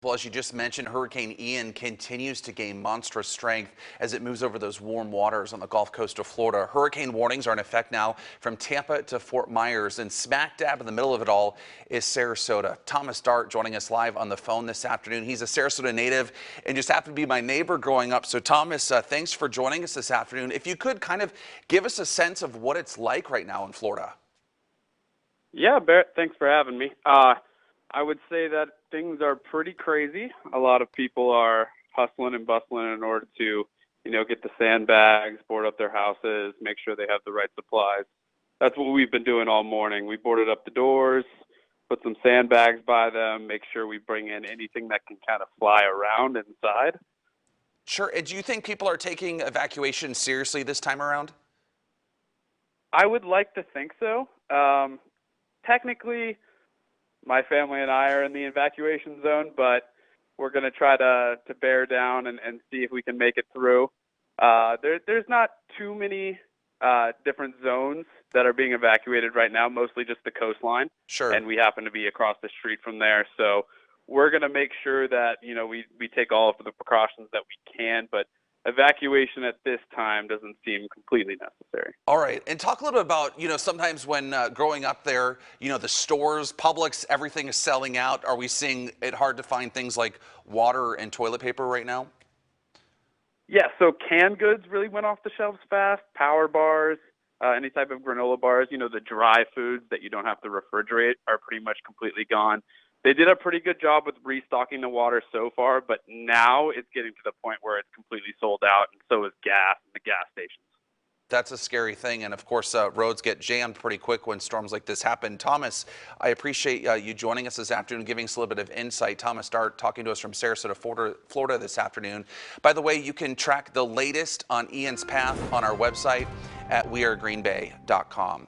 Well, as you just mentioned, Hurricane Ian continues to gain monstrous strength as it moves over those warm waters on the Gulf Coast of Florida. Hurricane warnings are in effect now from Tampa to Fort Myers, and smack dab in the middle of it all is Sarasota. Thomas Dart joining us live on the phone this afternoon. He's a Sarasota native and just happened to be my neighbor growing up. So Thomas, thanks for joining us this afternoon. If you could kind of give us a sense of what it's like right now in Florida. Yeah, Barrett, thanks for having me. I would say that things are pretty crazy. A lot of people are hustling and bustling in order to, get the sandbags, board up their houses, make sure they have the right supplies. That's what we've been doing all morning. We boarded up the doors, put some sandbags by them, make sure we bring in anything that can kind of fly around inside. Sure. And do you think people are taking evacuation seriously this time around? I would like to think so. Technically, my family and I are in the evacuation zone, but we're going to try to bear down and see if we can make it through. There's not too many different zones that are being evacuated right now, mostly just the coastline. Sure. And we happen to be across the street from there. So we're going to make sure that, we take all of the precautions that we can, but evacuation at this time doesn't seem completely necessary. All right. And talk a little bit about, sometimes when growing up there, the stores, Publix, everything is selling out. Are we seeing it hard to find things like water and toilet paper right now? Yeah, so canned goods really went off the shelves fast. Power bars, any type of granola bars, the dry foods that you don't have to refrigerate are pretty much completely gone. They did a pretty good job with restocking the water so far, but now it's getting to the point where it's completely sold out, and so is gas in the gas stations. That's a scary thing. And of course, roads get jammed pretty quick when storms like this happen. Thomas, I appreciate you joining us this afternoon, giving us a little bit of insight. Thomas Dart talking to us from Sarasota, Florida this afternoon. By the way, you can track the latest on Ian's path on our website at wearegreenbay.com.